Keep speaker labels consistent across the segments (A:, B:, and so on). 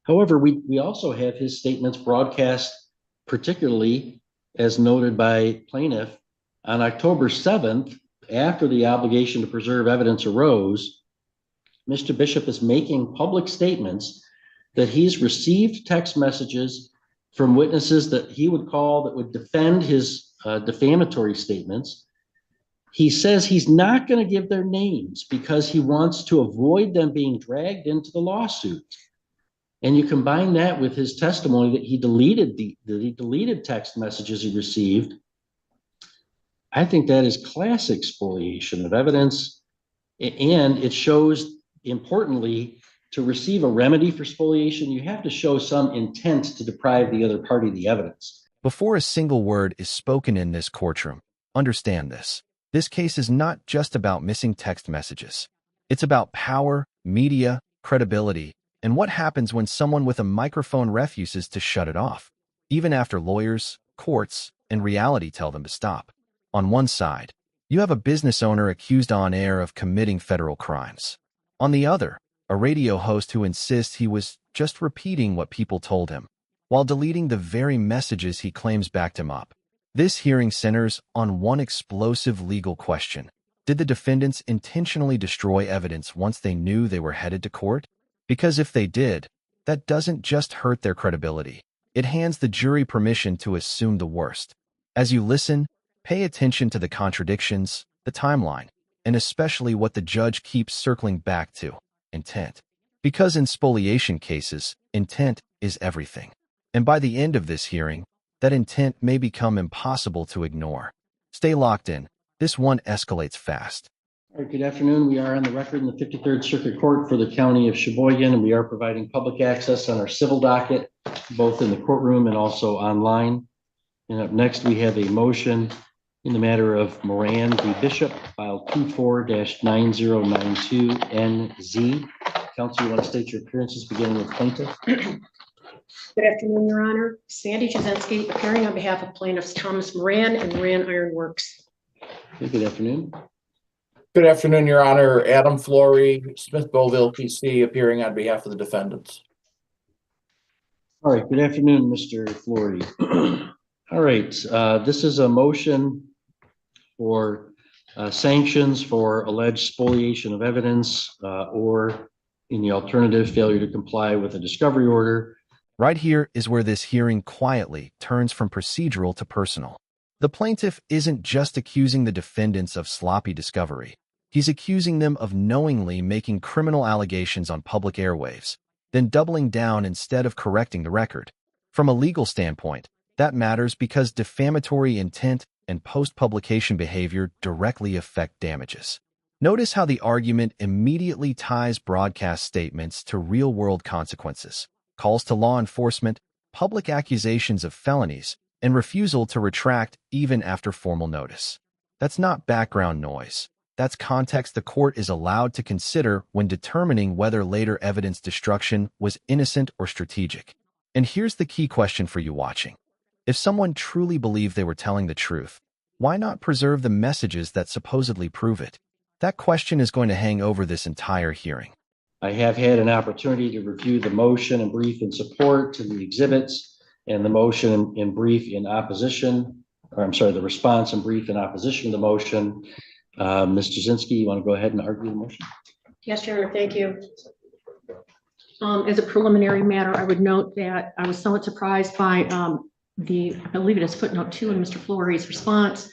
A: However, we also have his statements broadcast, particularly as noted by plaintiff, on October 7th, after the obligation to preserve evidence arose. Mr. Bishop is making public statements that he's received text messages from witnesses that he would call that would defend his defamatory statements. He says he's not going to give their names because he wants to avoid them being dragged into the lawsuit. And you combine that with his testimony that he deleted text messages he received. I think that is classic spoliation of evidence, and it shows, importantly, to receive a remedy for spoliation, you have to show some intent to deprive the other party of the evidence.
B: Before a single word is spoken in this courtroom, understand this. This case is not just about missing text messages. It's about power, media, credibility, and what happens when someone with a microphone refuses to shut it off, even after lawyers, courts, and reality tell them to stop. On one side, you have a business owner accused on air of committing federal crimes. On the other, a radio host who insists he was just repeating what people told him, while deleting the very messages he claims backed him up. This hearing centers on one explosive legal question. Did the defendants intentionally destroy evidence once they knew they were headed to court? Because if they did, that doesn't just hurt their credibility. It hands the jury permission to assume the worst. As you listen, pay attention to the contradictions, the timeline, and especially what the judge keeps circling back to: intent. Because in spoliation cases, intent is everything. And by the end of this hearing, that intent may become impossible to ignore. Stay locked in. This one escalates fast.
A: All right, good afternoon. We are on the record in the 53rd Circuit Court for the County of Sheboygan, and we are providing public access on our civil docket, both in the courtroom and also online. And up next, we have a motion in the matter of Moran v. Bishop, file 24-9092NZ. Counsel, you want to state your appearances beginning with plaintiff?
C: Good afternoon, Your Honor. Sandy Jasinski, appearing on behalf of plaintiffs Thomas Moran and Moran Iron Works.
A: Okay, good afternoon.
D: Good afternoon, Your Honor. Adam Flory, Smith Boville, PC, appearing on behalf of the defendants.
A: All right, good afternoon, Mr. Flory. All right, this is a motion for sanctions for alleged spoliation of evidence or, in the alternative, failure to comply with a discovery order.
B: Right here is where this hearing quietly turns from procedural to personal. The plaintiff isn't just accusing the defendants of sloppy discovery. He's accusing them of knowingly making criminal allegations on public airwaves, then doubling down instead of correcting the record. From a legal standpoint, that matters because defamatory intent and post-publication behavior directly affect damages. Notice how the argument immediately ties broadcast statements to real-world consequences, calls to law enforcement, public accusations of felonies, and refusal to retract even after formal notice. That's not background noise. That's context the court is allowed to consider when determining whether later evidence destruction was innocent or strategic. And here's the key question for you watching. If someone truly believed they were telling the truth, why not preserve the messages that supposedly prove it? That question is going to hang over this entire hearing.
A: I have had an opportunity to review the motion and brief in support to the exhibits and the motion in brief in opposition, or I'm sorry, the response and brief in opposition to the motion. Ms. Jasinski, you want to go ahead and argue the motion?
C: Yes, Your Honor, thank you. As a preliminary matter, I would note that I was somewhat surprised by I believe it is footnote 2 in Mr. Flory's response,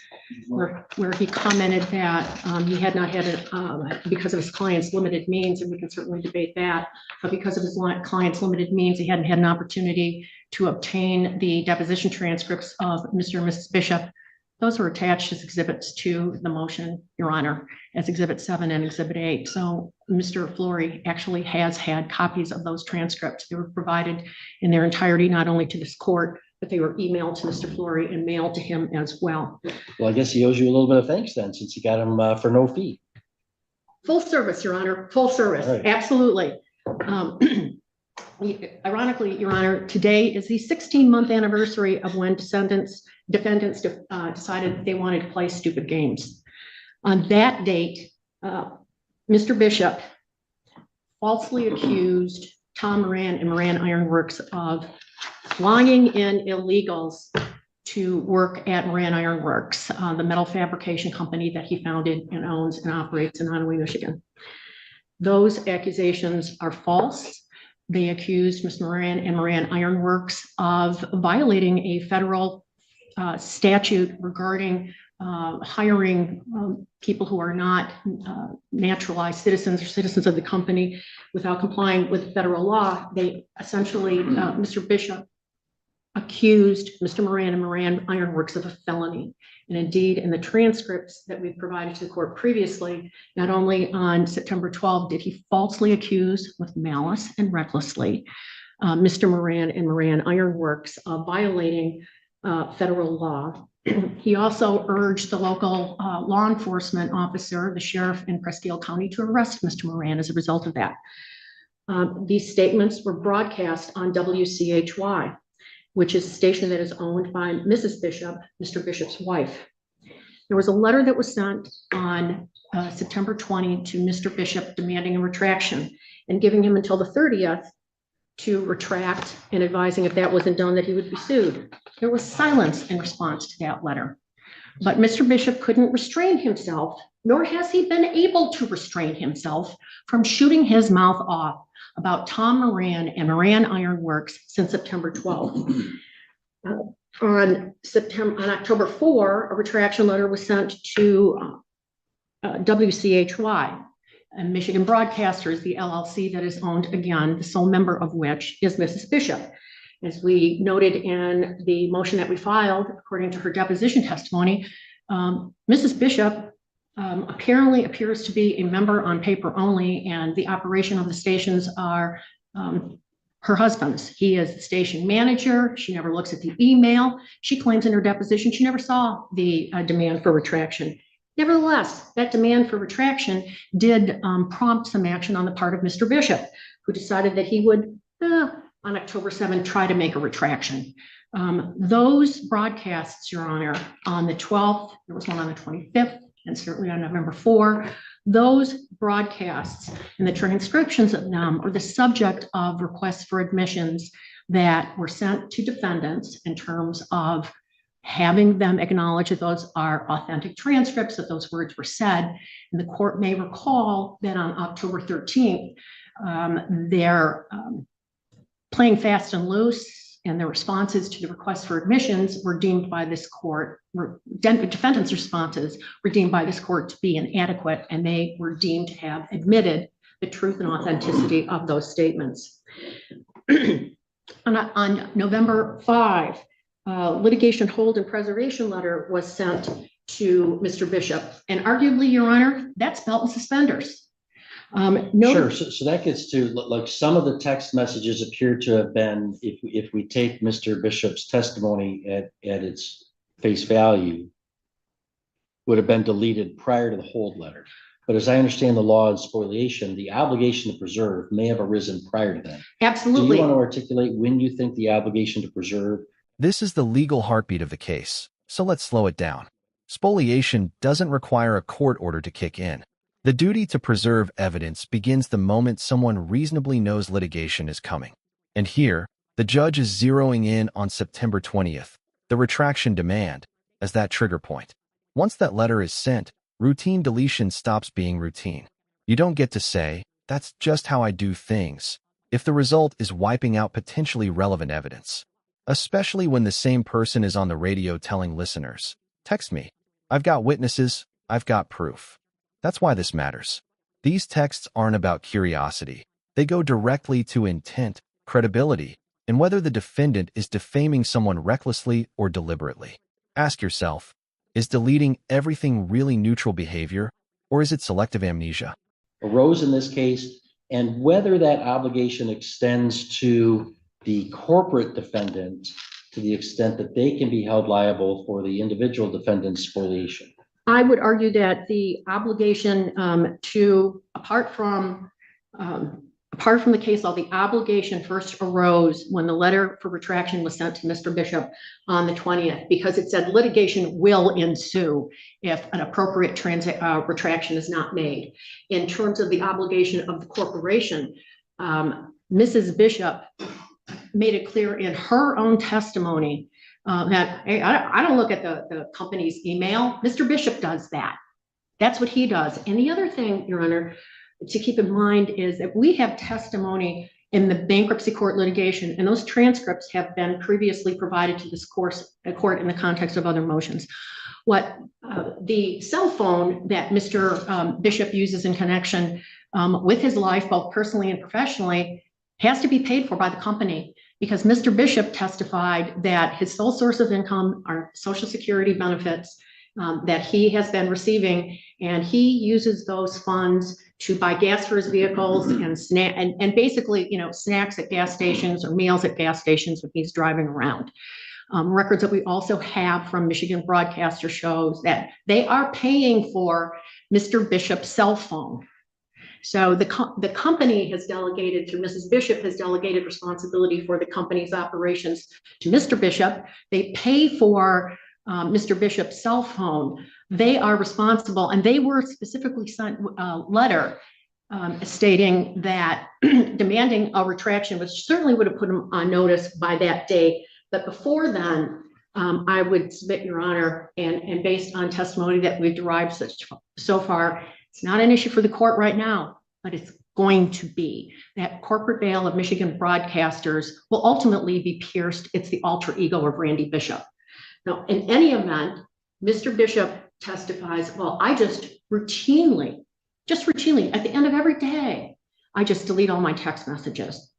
C: where he commented that he had not had it because of his client's limited means, and we can certainly debate that, but because of his client's limited means, he hadn't had an opportunity to obtain the deposition transcripts of Mr. and Mrs. Bishop. Those were attached as exhibits to the motion, Your Honor, as Exhibit 7 and Exhibit 8. So Mr. Flory actually has had copies of those transcripts. They were provided in their entirety, not only to this court, but they were emailed to Mr. Flory and mailed to him as well.
A: Well, I guess he owes you a little bit of thanks then, since you got him for no fee.
C: Full service, Your Honor, full service, right. Absolutely. Ironically, Your Honor, today is the 16-month anniversary of when defendants decided they wanted to play stupid games. On that date, Mr. Bishop falsely accused Tom Moran and Moran Iron Works of flying in illegals to work at Moran Iron Works, the metal fabrication company that he founded and owns and operates in Onaway, Michigan. Those accusations are false. They accused Ms. Moran and Moran Iron Works of violating a federal statute regarding hiring people who are not naturalized citizens or citizens of the company without complying with federal law. They essentially, Mr. Bishop accused Mr. Moran and Moran Iron Works of a felony. And indeed, in the transcripts that we've provided to the court previously, not only on September 12 did he falsely accuse with malice and recklessly Mr. Moran and Moran Iron Works of violating federal law. He also urged the local law enforcement officer, the sheriff in Presque Isle County, to arrest Mr. Moran as a result of that. These statements were broadcast on WCHY, which is a station that is owned by Mrs. Bishop, Mr. Bishop's wife. There was a letter that was sent on September 20 to Mr. Bishop demanding a retraction and giving him until the 30th to retract and advising if that wasn't done that he would be sued. There was silence in response to that letter. But Mr. Bishop couldn't restrain himself, nor has he been able to restrain himself from shooting his mouth off about Tom Moran and Moran Iron Works since September 12th. On October 4, a retraction letter was sent to WCHY, and Michigan Broadcasters, the LLC that is owned, again, the sole member of which is Mrs. Bishop. As we noted in the motion that we filed, according to her deposition testimony, Mrs. Bishop apparently appears to be a member on paper only, and the operation of the stations are her husband's. He is the station manager. She never looks at the email. She claims in her deposition she never saw the demand for retraction. Nevertheless, that demand for retraction did prompt some action on the part of Mr. Bishop, who decided that he would, on October 7th, try to make a retraction. Those broadcasts, Your Honor, on the 12th, there was one on the 25th, and certainly on November 4, those broadcasts and the transcriptions of them are the subject of requests for admissions that were sent to defendants in terms of having them acknowledge that those are authentic transcripts, that those words were said. And the court may recall that on October 13th, they're playing fast and loose, and the responses to the request for admissions were deemed by this court, defendants' responses were deemed by this court to be inadequate, and they were deemed to have admitted the truth and authenticity of those statements. On November 5, litigation hold and preservation letter was sent to Mr. Bishop, and arguably, Your Honor, that's belt and suspenders.
A: Sure. So that gets to, like, some of the text messages appear to have been, if we take Mr. Bishop's testimony at its face value, would have been deleted prior to the hold letter. But as I understand the law of spoliation, the obligation to preserve may have arisen prior to that.
C: Absolutely.
A: Do you want to articulate when you think the obligation to preserve?
B: This is the legal heartbeat of the case, so let's slow it down. Spoliation doesn't require a court order to kick in. The duty to preserve evidence begins the moment someone reasonably knows litigation is coming. And here, the judge is zeroing in on September 20th, the retraction demand, as that trigger point. Once that letter is sent, routine deletion stops being routine. You don't get to say, "That's just how I do things," if the result is wiping out potentially relevant evidence. Especially when the same person is on the radio telling listeners, "Text me. I've got witnesses. I've got proof." That's why this matters. These texts aren't about curiosity. They go directly to intent, credibility, and whether the defendant is defaming someone recklessly or deliberately. Ask yourself, is deleting everything really neutral behavior, or is it selective amnesia?
A: Arose in this case, and whether that obligation extends to the corporate defendant to the extent that they can be held liable for the individual defendant's spoliation.
C: I would argue that the obligation apart from the case law, the obligation first arose when the letter for retraction was sent to Mr. Bishop on the 20th, because it said litigation will ensue if an appropriate retraction is not made. In terms of the obligation of the corporation, Mrs. Bishop made it clear in her own testimony that, hey, I don't look at the company's email. Mr. Bishop does that. That's what he does. And the other thing, Your Honor, to keep in mind is that we have testimony in the bankruptcy court litigation, and those transcripts have been previously provided to this court in the context of other motions. What the cell phone that Mr. Bishop uses in connection with his life, both personally and professionally, has to be paid for by the company, because Mr. Bishop testified that his sole source of income are Social Security benefits that he has been receiving, and he uses those funds to buy gas for his vehicles and basically, snacks at gas stations or meals at gas stations when he's driving around. Records that we also have from Michigan Broadcaster shows that they are paying for Mr. Bishop's cell phone. So the company has delegated, through Mrs. Bishop, has delegated responsibility for the company's operations to Mr. Bishop. They pay for Mr. Bishop's cell phone. They are responsible, and they were specifically sent a letter stating that demanding a retraction, which certainly would have put them on notice by that day. But before then, I would submit, Your Honor, and based on testimony that we've derived so far, it's not an issue for the court right now, but it's going to be. That corporate veil of Michigan broadcasters will ultimately be pierced. It's the alter ego of Randy Bishop. Now, in any event, Mr. Bishop testifies, well, I just routinely, at the end of every day, I just delete all my text messages.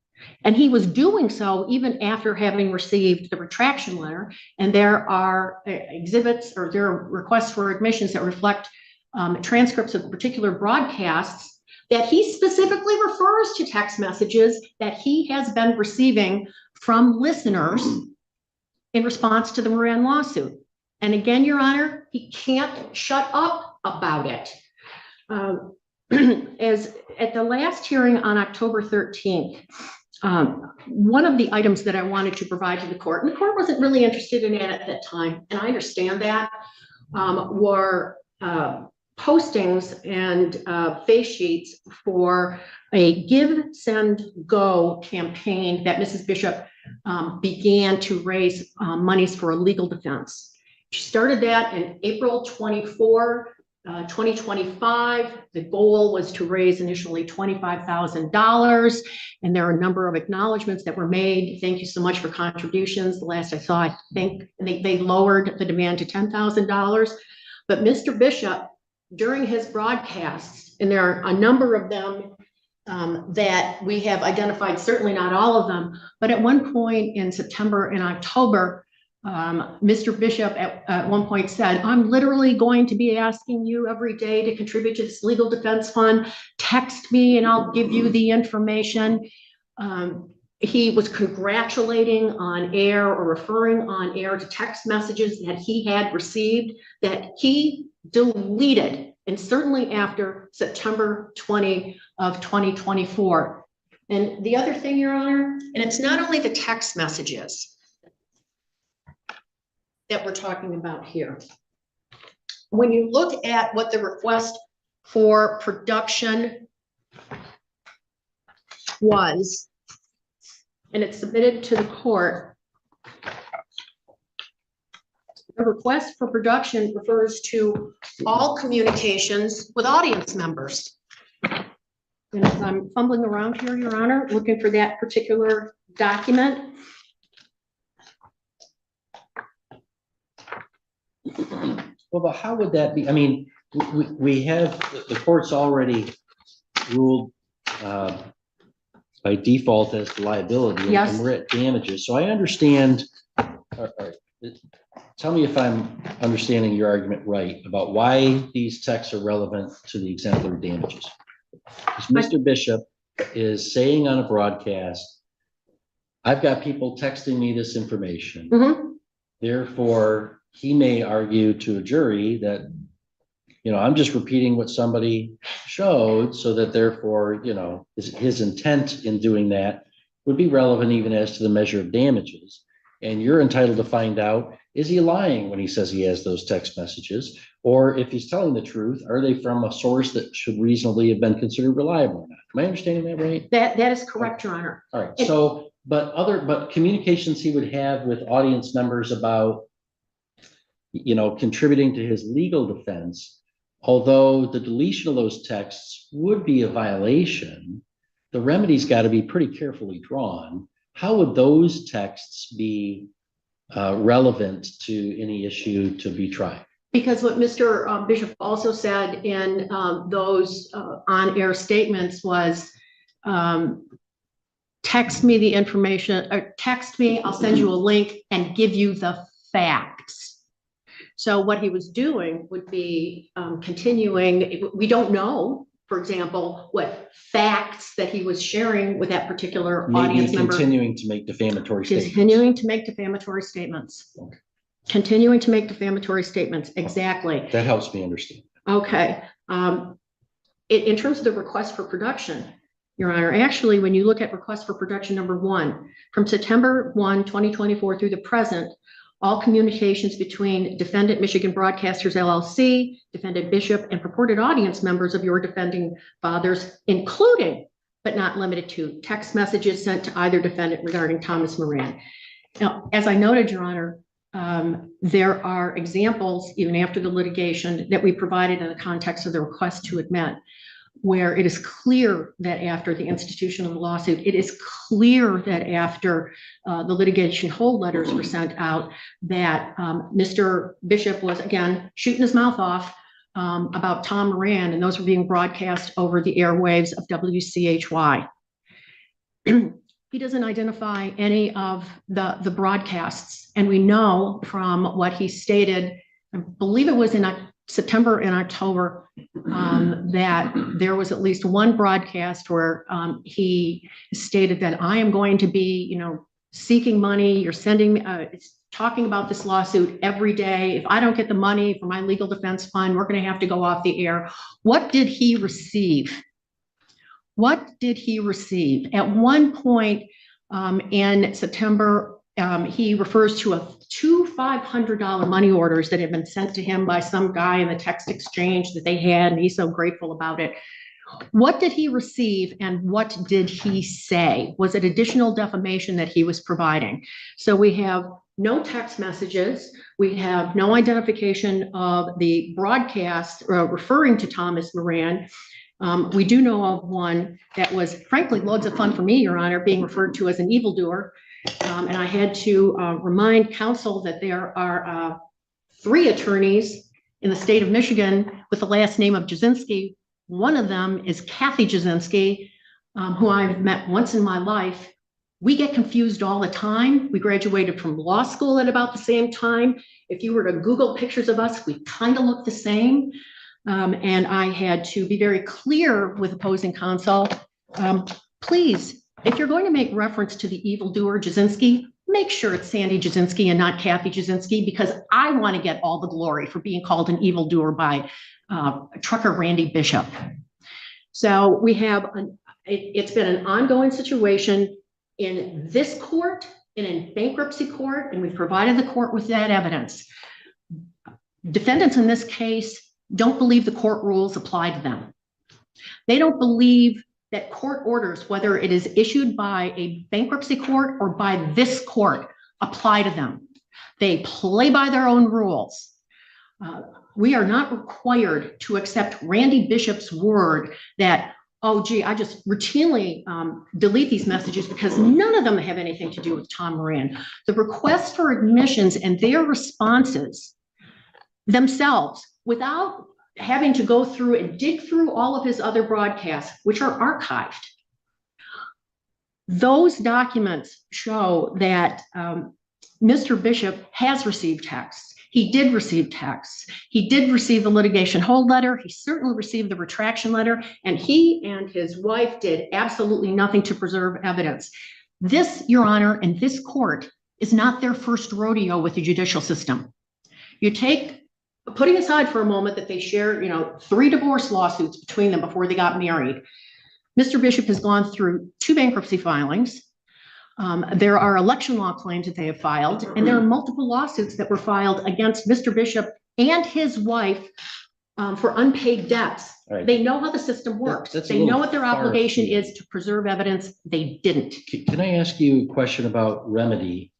C: And he was doing so even after having received the retraction letter. And there are exhibits, or there are requests for admissions that reflect transcripts of particular broadcasts that he specifically refers to text messages that he has been receiving from listeners in response to the Moran lawsuit. And again, Your Honor, he can't shut up about it. As at the last hearing on October 13th, one of the items that I wanted to provide to the court, and the court wasn't really interested in it at that time, and I understand that, were postings and face sheets for a Give, Send, Go campaign that Mrs. Bishop began to raise monies for a legal defense. She started that in April 24, 2025. The goal was to raise initially $25,000, and there are a number of acknowledgments that were made. Thank you so much for contributions. The last I saw, I think they lowered the demand to $10,000. But Mr. Bishop, during his broadcasts, and there are a number of them that we have identified, certainly not all of them, but at one point in September and October, Mr. Bishop at one point said, I'm literally going to be asking you every day to contribute to this legal defense fund. Text me and I'll give you the information. He was congratulating on air or referring on air to text messages that he had received that he deleted, and certainly after September 20 of 2024. And the other thing, Your Honor, and it's not only the text messages that we're talking about here. When you look at what the request for production was, and it's submitted to the court, the request for production refers to all communications with audience members. And if I'm fumbling around here, Your Honor, looking for that particular document.
A: Well, but how would that be? I mean, we have, the court's already ruled by default as to liability,
C: Yes.
A: and we're at damages. So I understand, tell me if I'm understanding your argument right about why these texts are relevant to the exemplary damages. Because Mr. Bishop is saying on a broadcast, I've got people texting me this information.
C: Mm-hmm.
A: Therefore, he may argue to a jury that, I'm just repeating what somebody showed, so that therefore, his intent in doing that would be relevant even as to the measure of damages. And you're entitled to find out, is he lying when he says he has those text messages? Or if he's telling the truth, are they from a source that should reasonably have been considered reliable or not? Am I understanding that right?
C: That is correct, Your Honor.
A: All right, so, but communications he would have with audience members about, contributing to his legal defense, although the deletion of those texts would be a violation, the remedy's got to be pretty carefully drawn. How would those texts be relevant to any issue to be tried?
C: Because what Mr. Bishop also said in those on-air statements was, text me the information, or text me, I'll send you a link and give you the facts. So what he was doing would be continuing, we don't know, for example, what facts that he was sharing with that particular audience
A: Maybe
C: member.
A: continuing to make defamatory statements.
C: Continuing to make defamatory statements.
A: Okay.
C: Continuing to make defamatory statements, exactly.
A: That helps me understand.
C: Okay. In terms of the request for production, Your Honor, actually, when you look at request for production number 1, from September 1, 2024 through the present, all communications between defendant Michigan Broadcasters LLC, defendant Bishop, and purported audience members of your defending fathers, including but not limited to text messages sent to either defendant regarding Thomas Moran. Now, as I noted, Your Honor, there are examples, even after the litigation, that we provided in the context of the request to admit, where it is clear that after the institution of the lawsuit, it is clear that after the litigation hold letters were sent out, that Mr. Bishop was, again, shooting his mouth off about Tom Moran, and those were being broadcast over the airwaves of WCHY. He doesn't identify any of the broadcasts, and we know from what he stated, I believe it was in September and October, that there was at least one broadcast where he stated that I am going to be, seeking money. You're sending, talking about this lawsuit every day. If I don't get the money for my legal defense fund, we're going to have to go off the air. What did he receive? What did he receive? At one point in September, he refers to two $500 money orders that had been sent to him by some guy in the text exchange that they had, and he's so grateful about it. What did he receive and what did he say? Was it additional defamation that he was providing? So we have no text messages. We have no identification of the broadcast referring to Thomas Moran. We do know of one that was, frankly, loads of fun for me, Your Honor, being referred to as an evildoer. And I had to remind counsel that there are 3 attorneys in the state of Michigan with the last name of Jasinski. One of them is Kathy Jasinski, who I've met once in my life. We get confused all the time. We graduated from law school at about the same time. If you were to Google pictures of us, we kind of look the same. And I had to be very clear with opposing counsel. Please, if you're going to make reference to the evildoer Jasinski, make sure it's Sandy Jasinski and not Kathy Jasinski, because I want to get all the glory for being called an evildoer by trucker Randy Bishop. So we have, it's been an ongoing situation in this court and in bankruptcy court, and we've provided the court with that evidence. Defendants in this case don't believe the court rules apply to them. They don't believe that court orders, whether it is issued by a bankruptcy court or by this court, apply to them. They play by their own rules. We are not required to accept Randy Bishop's word that, oh, gee, I just routinely delete these messages because none of them have anything to do with Tom Moran. The requests for admissions and their responses themselves, without having to go through and dig through all of his other broadcasts, which are archived. Those documents show that Mr. Bishop has received texts. He did receive texts. He did receive the litigation hold letter. He certainly received the retraction letter, and he and his wife did absolutely nothing to preserve evidence. This, Your Honor, and this court is not their first rodeo with the judicial system. You take, putting aside for a moment that they share, 3 divorce lawsuits between them before they got married. Mr. Bishop has gone through 2 bankruptcy filings. There are election law claims that they have filed, and there are multiple lawsuits that were filed against Mr. Bishop and his wife for unpaid debts.
A: Right.
C: They know how the system works.
A: That's a
C: They know
A: little
C: what their
A: far
C: obligation
A: afield.
C: is to preserve evidence. They didn't.
A: Can I ask you a question about remedy?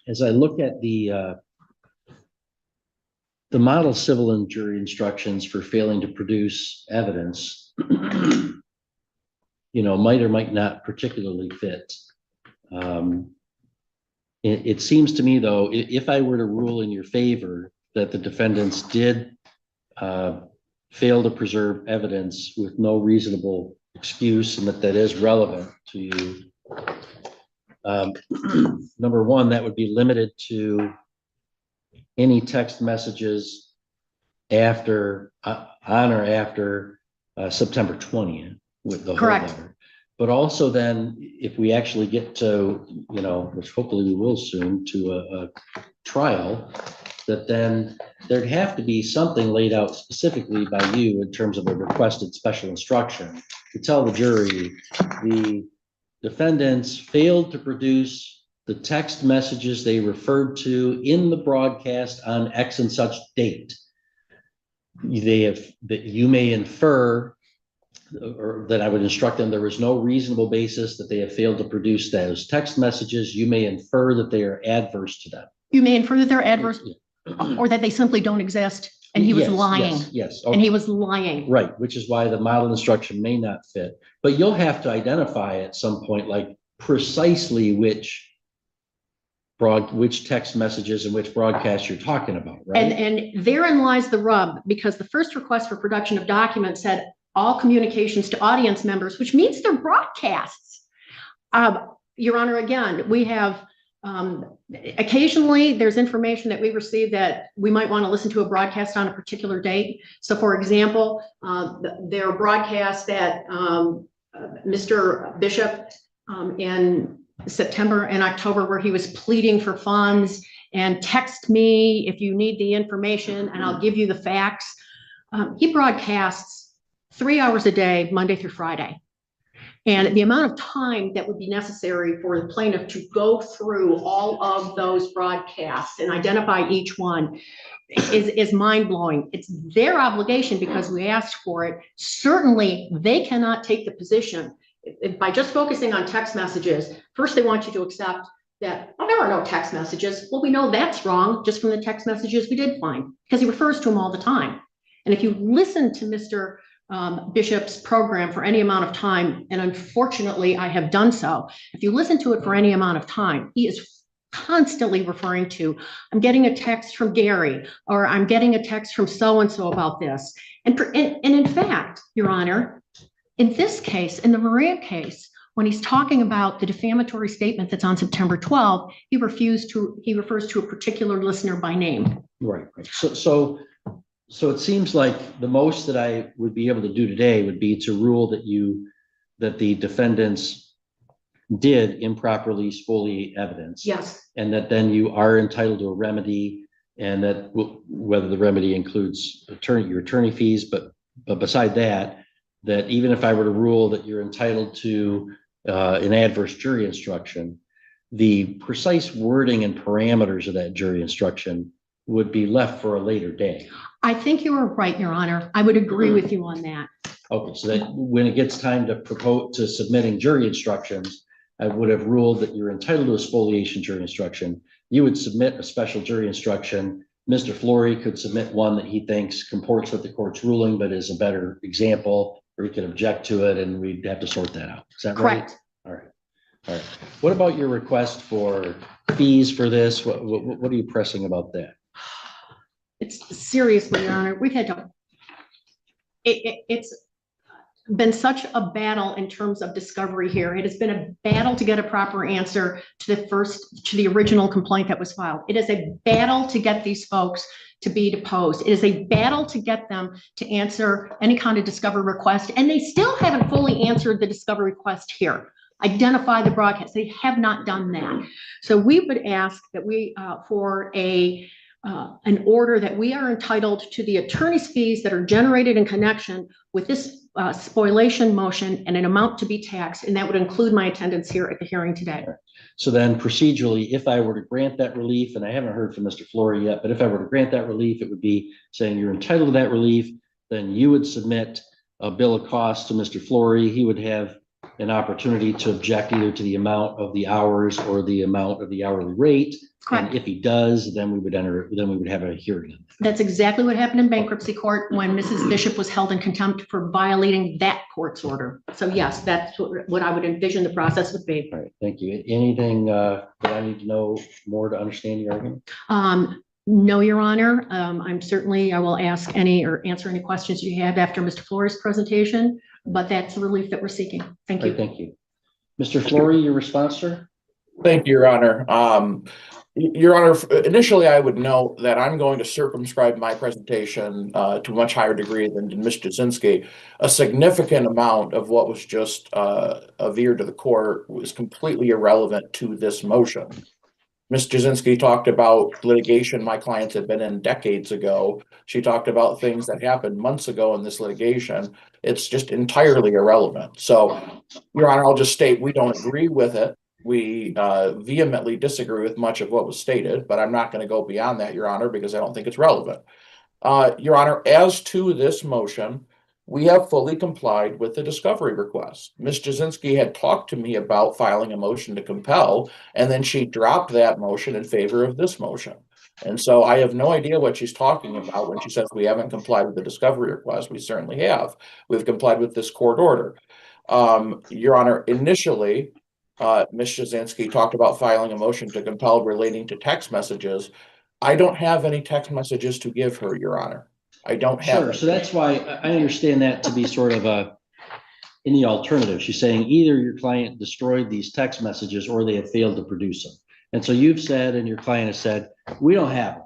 A: As I look at the model civil and jury instructions for failing to produce evidence, might or might not particularly fit. It seems to me, though, if I were to rule in your favor that the defendants did fail to preserve evidence with no reasonable excuse and that is relevant to you, number one, that would be limited to any text messages after, on or after September 20th with the whole
C: Correct.
A: letter. But also then, if we actually get to, which hopefully we will soon, to a trial, that then there'd have to be something laid out specifically by you in terms of a requested special instruction to tell the jury the defendants failed to produce the text messages they referred to in the broadcast on X and such date. That you may infer, or that I would instruct them there is no reasonable basis that they have failed to produce those text messages. You may infer that they are adverse to them.
C: You may infer that they're adverse or that they simply don't exist and he was lying.
A: Yes.
C: And he was lying.
A: Right, which is why the model instruction may not fit. But you'll have to identify at some point, like precisely which text messages and which broadcasts you're talking about, right?
C: And therein lies the rub, because the first request for production of documents said all communications to audience members, which means they're broadcasts. Your Honor, again, we have occasionally there's information that we receive that we might want to listen to a broadcast on a particular date. So for example, there are broadcasts that Mr. Bishop in September and October where he was pleading for funds and text me if you need the information and I'll give you the facts. He broadcasts 3 hours a day, Monday through Friday. And the amount of time that would be necessary for the plaintiff to go through all of those broadcasts and identify each one is mind-blowing. It's their obligation because we asked for it. Certainly, they cannot take the position by just focusing on text messages. First, they want you to accept that, oh, there are no text messages. Well, we know that's wrong just from the text messages we did find because he refers to them all the time. And if you listen to Mr. Bishop's program for any amount of time, and unfortunately I have done so, if you listen to it for any amount of time, he is constantly referring to, I'm getting a text from Gary, or I'm getting a text from so-and-so about this. And in fact, Your Honor, in this case, in the Maria case, when he's talking about the defamatory statement that's on September 12th, he refers to a particular listener by name.
A: Right. So it seems like the most that I would be able to do today would be to rule that the defendants did improperly spoliate evidence.
C: Yes.
A: And that then you are entitled to a remedy, and that whether the remedy includes your attorney fees, but beside that even if I were to rule that you're entitled to an adverse jury instruction, the precise wording and parameters of that jury instruction would be left for a later day.
C: I think you are right, Your Honor. I would agree with you on that.
A: Okay, so that when it gets time to submitting jury instructions, I would have ruled that you're entitled to a spoliation jury instruction. You would submit a special jury instruction. Mr. Flory could submit one that he thinks comports with the court's ruling, but is a better example, or he could object to it, and we'd have to sort that out. Is that right?
C: Correct.
A: All right. What about your request for fees for this? What are you pressing about that?
C: It's seriously, Your Honor, we've had to, it's been such a battle in terms of discovery here. It has been a battle to get a proper answer to the original complaint that was filed. It is a battle to get these folks to be deposed. It is a battle to get them to answer any kind of discovery request. And they still haven't fully answered the discovery request here. Identify the broadcast. They have not done that. So we would ask that we, for a an order that we are entitled to the attorney's fees that are generated in connection with this spoliation motion and an amount to be taxed, and that would include my attendance here at the hearing today.
A: So then procedurally, if I were to grant that relief, and I haven't heard from Mr. Flory yet, but if I were to grant that relief, it would be saying you're entitled to that relief, then you would submit a bill of costs to Mr. Flory. He would have an opportunity to object either to the amount of the hours or the amount of the hourly rate.
C: Correct.
A: And if he does, then we would have a hearing.
C: That's exactly what happened in bankruptcy court when Mrs. Bishop was held in contempt for violating that court's order. So yes, that's what I would envision the process would be.
A: All right, thank you. Anything that I need to know more to understand your argument?
C: No, Your Honor. I will ask any or answer any questions you have after Mr. Flory's presentation, but that's the relief that we're seeking. Thank
A: All
C: you.
A: right, thank you. Mr. Flory, your response, sir?
D: Thank you, Your Honor. Your Honor, initially, I would note that I'm going to circumscribe my presentation to a much higher degree than Ms. Jasinski. A significant amount of what was just veered to the court was completely irrelevant to this motion. Ms. Jasinski talked about litigation my clients had been in decades ago. She talked about things that happened months ago in this litigation. It's just entirely irrelevant. So, Your Honor, I'll just state we don't agree with it. We vehemently disagree with much of what was stated, but I'm not going to go beyond that, Your Honor, because I don't think it's relevant. Your Honor, as to this motion, we have fully complied with the discovery request. Ms. Jasinski had talked to me about filing a motion to compel, and then she dropped that motion in favor of this motion. And so I have no idea what she's talking about when she says we haven't complied with the discovery request. We certainly have. We've complied with this court order. Your Honor, initially, Ms. Jasinski talked about filing a motion to compel relating to text messages. I don't have any text messages to give her, Your Honor. I don't have.
A: Sure. So that's why I understand that to be sort of in the alternative. She's saying either your client destroyed these text messages or they have failed to produce them. And so you've said, and your client has said, we don't have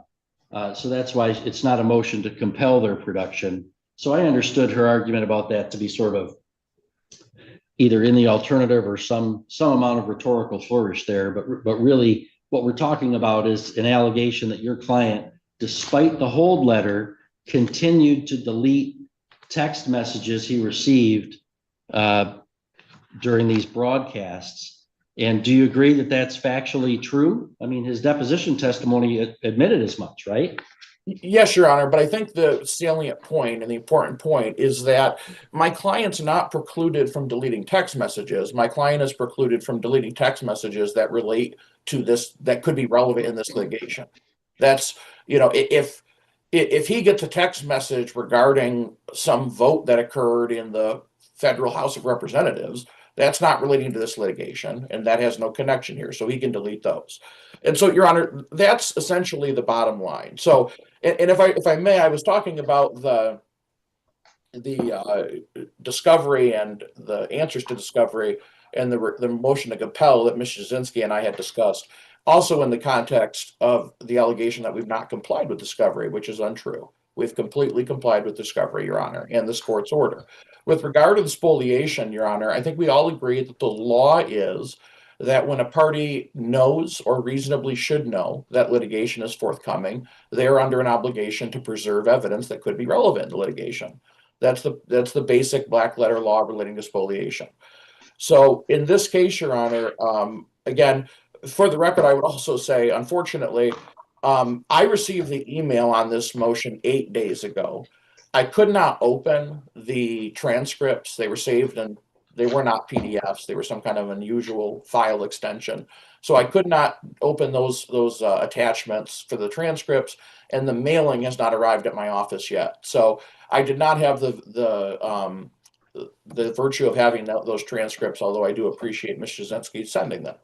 A: them. So that's why it's not a motion to compel their production. So I understood her argument about that to be sort of either in the alternative or some amount of rhetorical flourish there. But really what we're talking about is an allegation that your client, despite the hold letter, continued to delete text messages he received during these broadcasts. And do you agree that that's factually true? I mean, his deposition testimony admitted as much, right?
D: Yes, Your Honor, but I think the salient point and the important point is that my client's not precluded from deleting text messages. My client is precluded from deleting text messages that relate to this, that could be relevant in this litigation. That's, you know, if he gets a text message regarding some vote that occurred in the Federal House of Representatives, that's not relating to this litigation, and that has no connection here, so he can delete those. And so, Your Honor, that's essentially the bottom line. So, and if I may, I was talking about the discovery and the answers to discovery and the motion to compel that Ms. Jasinski and I had discussed, also in the context of the allegation that we've not complied with discovery, which is untrue. We've completely complied with discovery, Your Honor, and this court's order. With regard to the spoliation, Your Honor, I think we all agree that the law is that when a party knows or reasonably should know that litigation is forthcoming, they're under an obligation to preserve evidence that could be relevant to litigation. That's the basic black letter law relating to spoliation. So in this case, Your Honor, again, for the record, I would also say, unfortunately, I received the email on this motion 8 days ago. I could not open the transcripts. They were saved and they were not PDFs. They were some kind of unusual file extension. So I could not open those attachments for the transcripts, and the mailing has not arrived at my office yet. So I did not have the virtue of having those transcripts, although I do appreciate Ms. Jasinski sending them.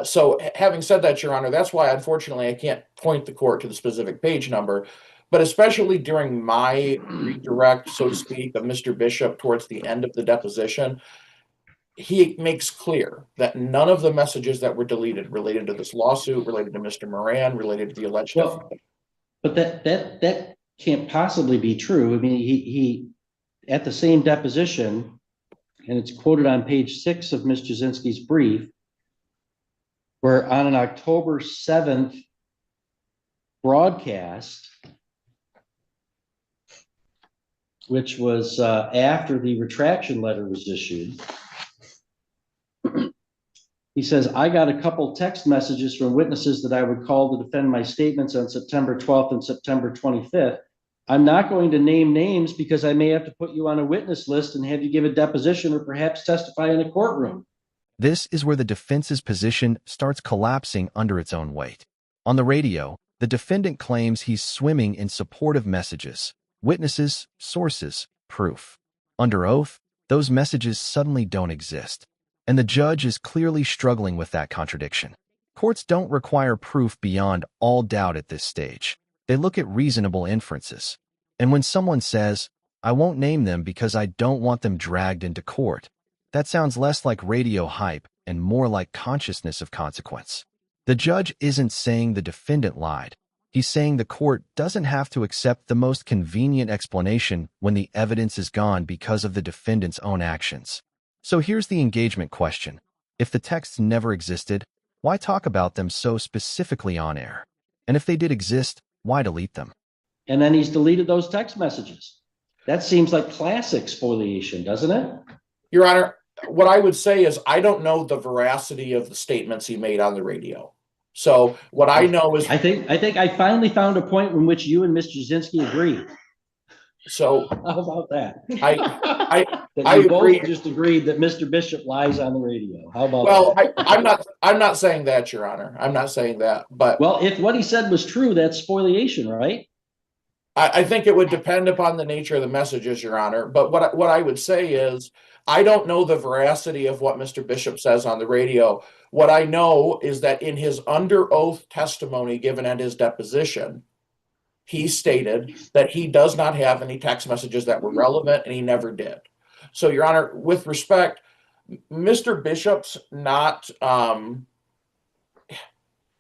D: So having said that, Your Honor, that's why, unfortunately, I can't point the court to the specific page number, but especially during my redirect, so to speak, of Mr. Bishop towards the end of the deposition, he makes clear that none of the messages that were deleted related to this lawsuit, related to Mr. Moran, related to the alleged.
A: Well, but that can't possibly be true. I mean, he at the same deposition, and it's quoted on page 6 of Ms. Jasinski's brief, where on an October 7th broadcast, which was after the retraction letter was issued. He says, I got a couple text messages from witnesses that I would call to defend my statements on September 12th and September 25th. I'm not going to name names because I may have to put you on a witness list and have you give a deposition or perhaps testify in a courtroom.
B: This is where the defense's position starts collapsing under its own weight. On the radio, the defendant claims he's swimming in supportive messages, witnesses, sources, proof. Under oath, those messages suddenly don't exist, and the judge is clearly struggling with that contradiction. Courts don't require proof beyond all doubt at this stage. They look at reasonable inferences. And when someone says, I won't name them because I don't want them dragged into court, that sounds less like radio hype and more like consciousness of consequence. The judge isn't saying the defendant lied. He's saying the court doesn't have to accept the most convenient explanation when the evidence is gone because of the defendant's own actions. So here's the engagement question. If the texts never existed, why talk about them so specifically on air? And if they did exist, why delete them?
A: And then he's deleted those text messages. That seems like classic spoliation, doesn't it?
D: Your Honor, what I would say is I don't know the veracity of the statements he made on the radio. So what I know is
A: I think I finally found a point in which you and Mr. Jasinski agree.
D: so
A: How about that?
D: I
A: That you
D: agree.
A: both just agreed that Mr. Bishop lies on the radio. How about
D: Well,
A: that?
D: I'm not saying that, Your Honor. I'm not saying that, but
A: Well, if what he said was true, that's spoliation, right?
D: I think it would depend upon the nature of the messages, Your Honor. But what I would say is I don't know the veracity of what Mr. Bishop says on the radio. What I know is that in his under oath testimony given at his deposition, he stated that he does not have any text messages that were relevant, and he never did. So, Your Honor, with respect, Mr. Bishop's not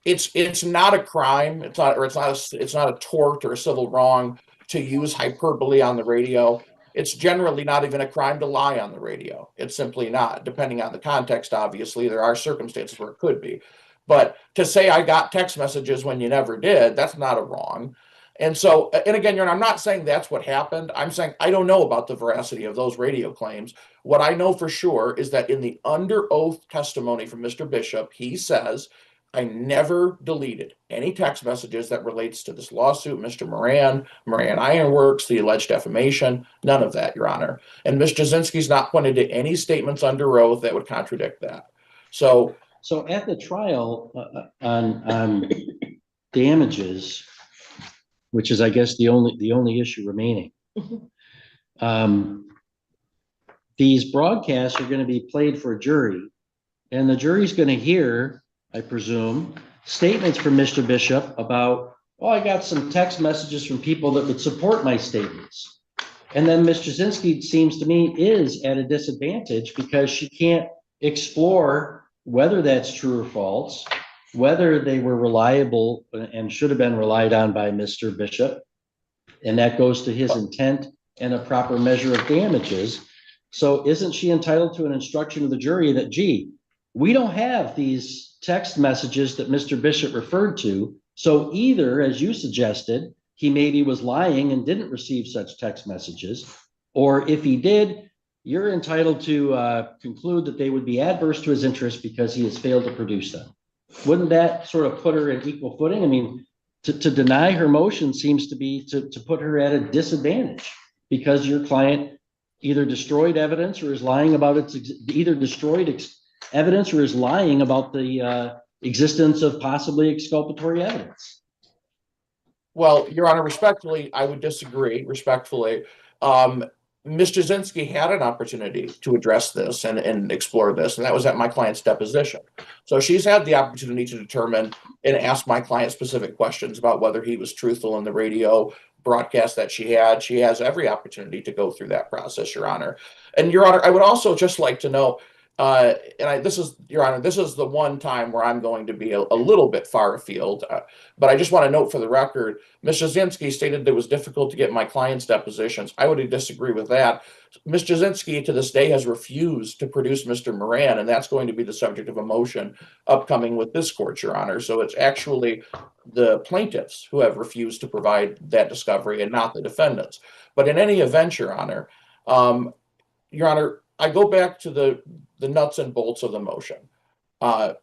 D: it's not a crime. It's not a tort or a civil wrong to use hyperbole on the radio. It's generally not even a crime to lie on the radio. It's simply not, depending on the context. Obviously, there are circumstances where it could be, but to say I got text messages when you never did, that's not a wrong. And so, and again, Your Honor, I'm not saying that's what happened. I'm saying I don't know about the veracity of those radio claims. What I know for sure is that in the under oath testimony from Mr. Bishop, he says, I never deleted any text messages that relates to this lawsuit, Mr. Moran Ironworks, the alleged defamation, none of that, Your Honor. And Ms. Jasinski's not pointed to any statements under oath that would contradict that. So
A: at the trial on damages, which is, I guess, the only issue remaining, these broadcasts are going to be played for a jury, and the jury's going to hear, I presume, statements from Mr. Bishop about, oh, I got some text messages from people that would support my statements. And then Ms. Jasinski, seems to me, is at a disadvantage because she can't explore whether that's true or false, whether they were reliable and should have been relied on by Mr. Bishop. And that goes to his intent and a proper measure of damages. So isn't she entitled to an instruction of the jury that, gee, we don't have these text messages that Mr. Bishop referred to. So either, as you suggested, he maybe was lying and didn't receive such text messages, or if he did, you're entitled to conclude that they would be adverse to his interest because he has failed to produce them. Wouldn't that sort of put her at equal footing? I mean, to deny her motion seems to be to put her at a disadvantage because your client either destroyed evidence or is lying about evidence or is lying about the existence of possibly exculpatory evidence.
D: well, Your Honor, respectfully, I would disagree respectfully. Ms. Jasinski had an opportunity to address this and explore this, and that was at my client's deposition. So she's had the opportunity to determine and ask my client specific questions about whether he was truthful in the radio broadcast that she had. She has every opportunity to go through that process, Your Honor. And Your Honor, I would also just like to know, This is, Your Honor, this is the one time where I'm going to be a little bit far afield. But I just want to note for the record, Ms. Jasinski stated it was difficult to get my client's depositions. I would disagree with that. Ms. Jasinski to this day has refused to produce Mr. Moran, and that's going to be the subject of a motion upcoming with this court, Your Honor. So it's actually the plaintiffs who have refused to provide that discovery and not the defendants. But in any event, Your Honor, I go back to the nuts and bolts of the motion.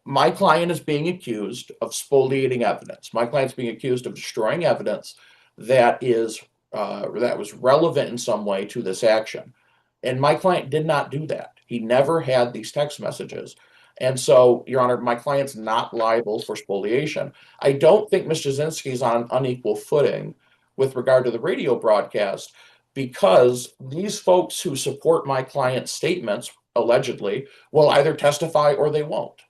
D: My client is being accused of spoliating evidence. My client's being accused of destroying evidence that was relevant in some way to this action. And my client did not do that. He never had these text messages. And so, Your Honor, my client's not liable for spoliation. I don't think Ms. Jasinski's on unequal footing with regard to the radio broadcast, because these folks who support my client's statements, allegedly, will either testify or they won't.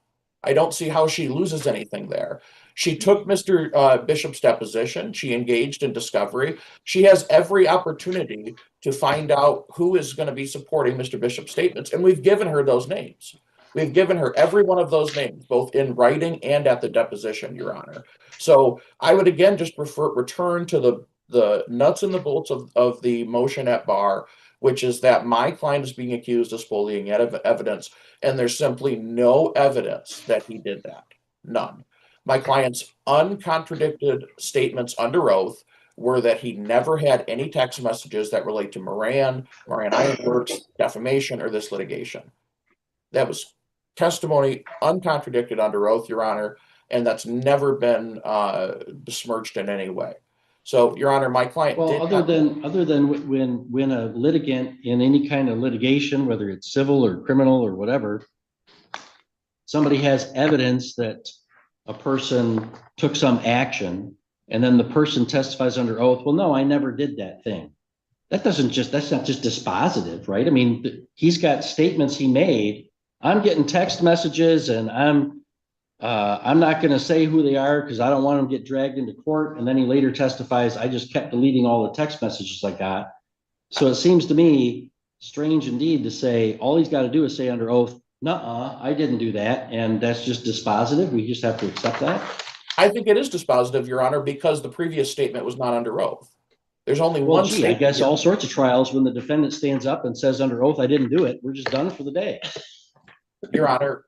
D: I don't see how she loses anything there. She took Mr. Bishop's deposition. She engaged in discovery. She has every opportunity to find out who is going to be supporting Mr. Bishop's statements, and we've given her those names. We've given her every one of those names, both in writing and at the deposition, Your Honor. So I would again just return to the nuts and the bolts of the motion at bar, which is that my client is being accused of spoliating evidence, and there's simply no evidence that he did that. None. My client's uncontradicted statements under oath were that he never had any text messages that relate to Moran Ironworks, defamation, or this litigation. That was testimony uncontradicted under oath, Your Honor, and that's never been besmirched in any way. So, Your Honor, my client
A: other than when a litigant in any kind of litigation, whether it's civil or criminal or whatever, somebody has evidence that a person took some action, and then the person testifies under oath, well, no, I never did that thing. That's not just dispositive, right? I mean, he's got statements he made. I'm getting text messages, and I'm not going to say who they are because I don't want them to get dragged into court. And then he later testifies, I just kept deleting all the text messages I got. So it seems to me strange indeed to say all he's got to do is say under oath, nuh-uh, I didn't do that. And that's just dispositive. We just have to accept that.
D: I think it is dispositive, Your Honor, because the previous statement was not under oath. There's only one statement.
A: I guess all sorts of trials when the defendant stands up and says under oath, I didn't do it. We're just done for the day.
D: Your Honor,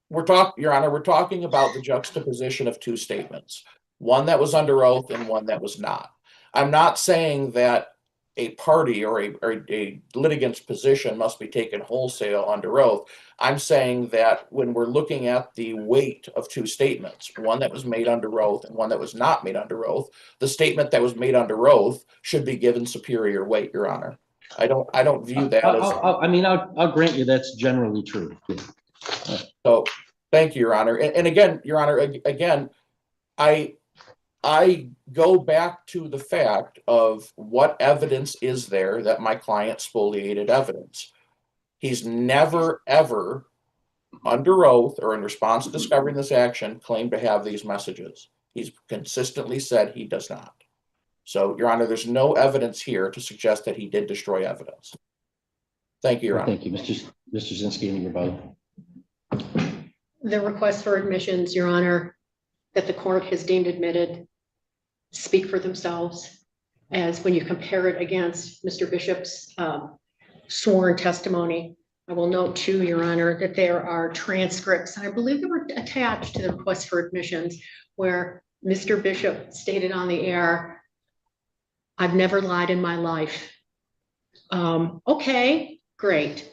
D: we're talking about the juxtaposition of two statements, one that was under oath and one that was not. I'm not saying that a party or a litigant's position must be taken wholesale under oath. I'm saying that when we're looking at the weight of two statements, one that was made under oath and one that was not made under oath, the statement that was made under oath should be given superior weight, Your Honor. I don't view that as.
A: I'll grant you that's generally true. Yeah.
D: So, thank you, Your Honor. And again, Your Honor, I go back to the fact of what evidence is there that my client spoliated evidence. He's never, ever, under oath or in response to discovering this action, claimed to have these messages. He's consistently said he does not. So, Your Honor, there's no evidence here to suggest that he did destroy evidence. Thank you, Your Honor.
A: Thank you, Mr. Zinski, and your vote.
C: The request for admissions, Your Honor, that the court has deemed admitted speak for themselves, as when you compare it against Mr. Bishop's sworn testimony. I will note too, Your Honor, that there are transcripts, and I believe they were attached to the request for admissions, where Mr. Bishop stated on the air, I've never lied in my life. Okay, great.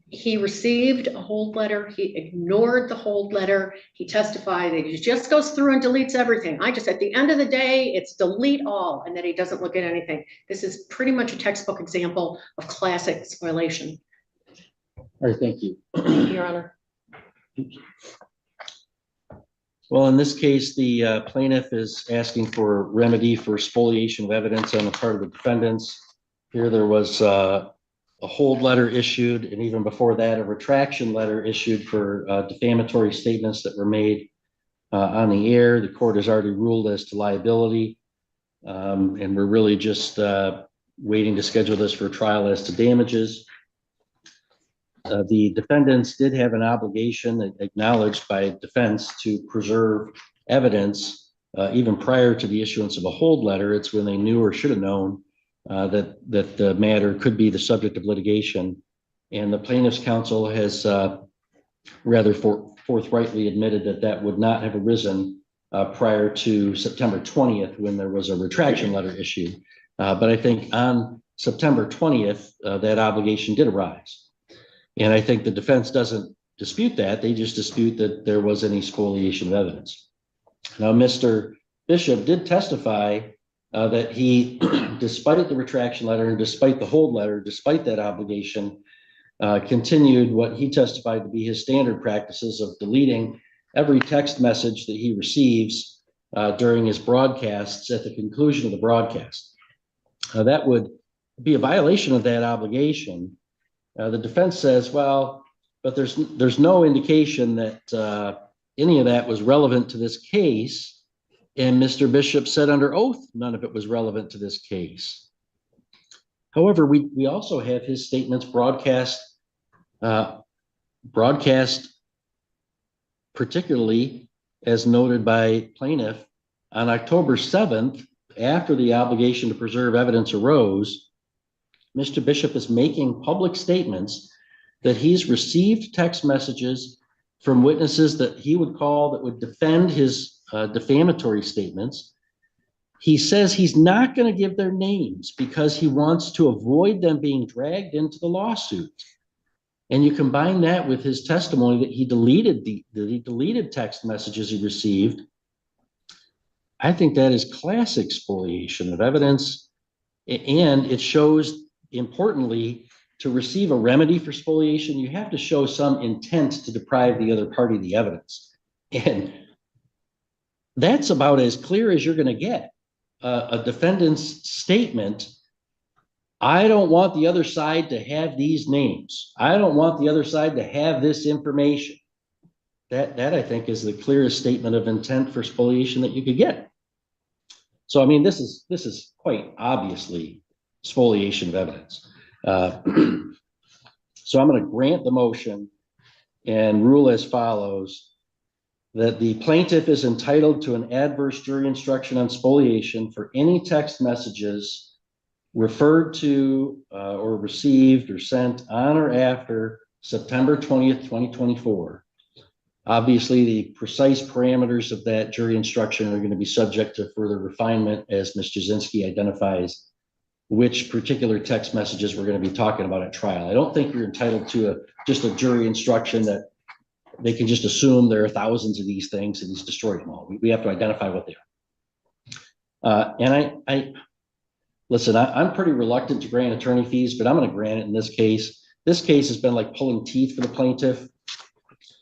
C: He received a hold letter. He ignored the hold letter. He testified that he just goes through and deletes everything. At the end of the day, it's delete all, and that he doesn't look at anything. This is pretty much a textbook example of classic spoliation.
A: All right, thank you.
C: Your Honor.
A: Well, in this case, the plaintiff is asking for remedy for spoliation of evidence on the part of the defendants. Here there was a hold letter issued, and even before that, a retraction letter issued for defamatory statements that were made on the air. The court has already ruled as to liability, and we're really just waiting to schedule this for trial as to damages. The defendants did have an obligation acknowledged by defense to preserve evidence even prior to the issuance of a hold letter. It's when they knew or should have known that the matter could be the subject of litigation. And the plaintiff's counsel has rather forthrightly admitted that that would not have arisen prior to September 20th when there was a retraction letter issued. But I think on September 20th, that obligation did arise. And I think the defense doesn't dispute that. They just dispute that there was any spoliation of evidence. Now, Mr. Bishop did testify that he, despite the retraction letter and despite the hold letter, despite that obligation, continued what he testified to be his standard practices of deleting every text message that he receives during his broadcasts at the conclusion of the broadcast. That would be a violation of that obligation. The defense says, well, but there's no indication that any of that was relevant to this case. And Mr. Bishop said under oath, none of it was relevant to this case. However, we also have his statements broadcast, particularly as noted by plaintiff on October 7th, after the obligation to preserve evidence arose. Mr. Bishop is making public statements that he's received text messages from witnesses that he would call that would defend his defamatory statements. He says he's not going to give their names because he wants to avoid them being dragged into the lawsuit. And you combine that with his testimony that he deleted text messages he received. I think that is classic spoliation of evidence, and it shows, importantly, to receive a remedy for spoliation, you have to show some intent to deprive the other party of the evidence. And that's about as clear as you're going to get. A defendant's statement, I don't want the other side to have these names. I don't want the other side to have this information. That I think is the clearest statement of intent for spoliation that you could get. So, I mean, this is quite obviously spoliation of evidence. So I'm going to grant the motion and rule as follows: that the plaintiff is entitled to an adverse jury instruction on spoliation for any text messages referred to or received or sent on or after September 20th, 2024. Obviously, the precise parameters of that jury instruction are going to be subject to further refinement as Ms. Jasinski identifies which particular text messages we're going to be talking about at trial. I don't think you're entitled to just a jury instruction that they can just assume there are thousands of these things and he's destroyed them all. We have to identify what they are. And listen, I'm pretty reluctant to grant attorney fees, but I'm going to grant it in this case. This case has been like pulling teeth for the plaintiff.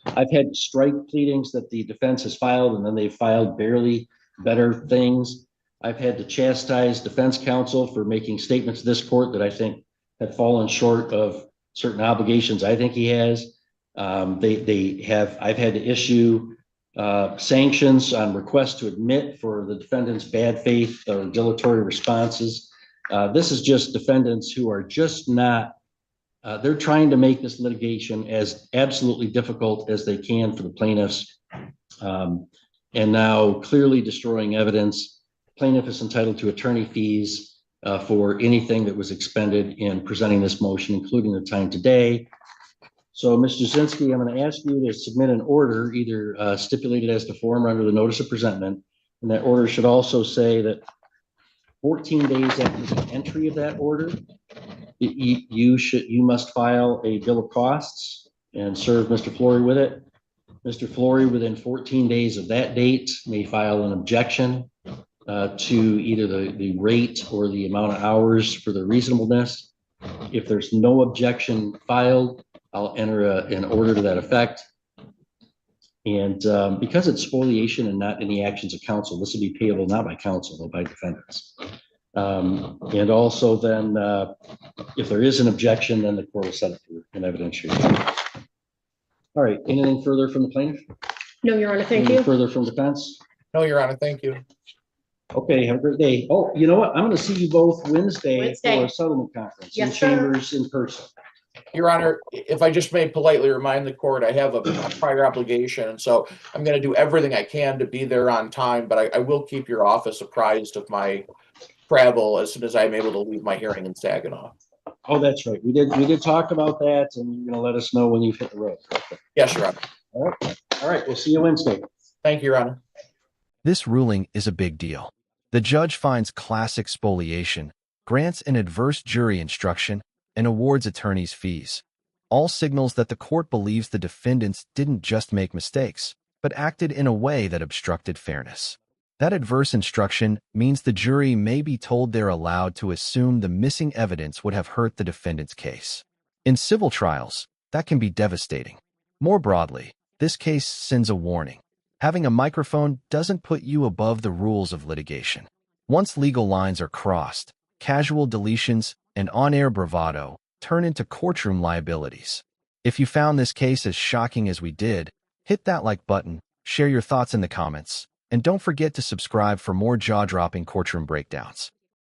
A: I've had strike pleadings that the defense has filed, and then they've filed barely better things. I've had to chastise defense counsel for making statements to this court that I think have fallen short of certain obligations I think he has. I've had to issue sanctions on request to admit for the defendant's bad faith or dilatory responses. This is just defendants who are just not, they're trying to make this litigation as absolutely difficult as they can for the plaintiffs, and now clearly destroying evidence. Plaintiff is entitled to attorney fees for anything that was expended in presenting this motion, including the time today. So, Ms. Jasinski, I'm going to ask you to submit an order, either stipulated as to form or under the notice of presentment. And that order should also say that 14 days after the entry of that order, you must file a bill of costs and serve Mr. Flory with it. Mr. Flory, within 14 days of that date, may file an objection to either the rate or the amount of hours for the reasonableness. If there's no objection filed, I'll enter an order to that effect. And because it's spoliation and not any actions of counsel, this will be payable not by counsel, but by defendants. And also then, if there is an objection, then the court will set it for an evidentiary. All right, anything further from the plaintiff?
C: No, Your Honor, thank you.
A: Anything further from defense?
D: No, Your Honor, thank you.
A: Okay, have a great day. Oh, you know what? I'm going to see you both Wednesday for a settlement conference in
C: Yes, sir.
A: chambers in person.
D: Your Honor, if I just may politely remind the court, I have a prior obligation, and so I'm going to do everything I can to be there on time, but I will keep your office apprised of my travel as soon as I'm able to leave my hearing in Saginaw.
A: Oh, that's right. We did talk about that, and you're gonna let us know when you've hit the road.
D: Yes, Your Honor.
A: All right, we'll see you Wednesday.
D: Thank you, Your Honor.
B: This ruling is a big deal. The judge finds classic spoliation, grants an adverse jury instruction, and awards attorneys' fees. All signals that the court believes the defendants didn't just make mistakes, but acted in a way that obstructed fairness. That adverse instruction means the jury may be told they're allowed to assume the missing evidence would have hurt the defendant's case. In civil trials, that can be devastating. More broadly, this case sends a warning. Having a microphone doesn't put you above the rules of litigation. Once legal lines are crossed, casual deletions and on-air bravado turn into courtroom liabilities. If you found this case as shocking as we did, hit that like button, share your thoughts in the comments, and don't forget to subscribe for more jaw-dropping courtroom breakdowns.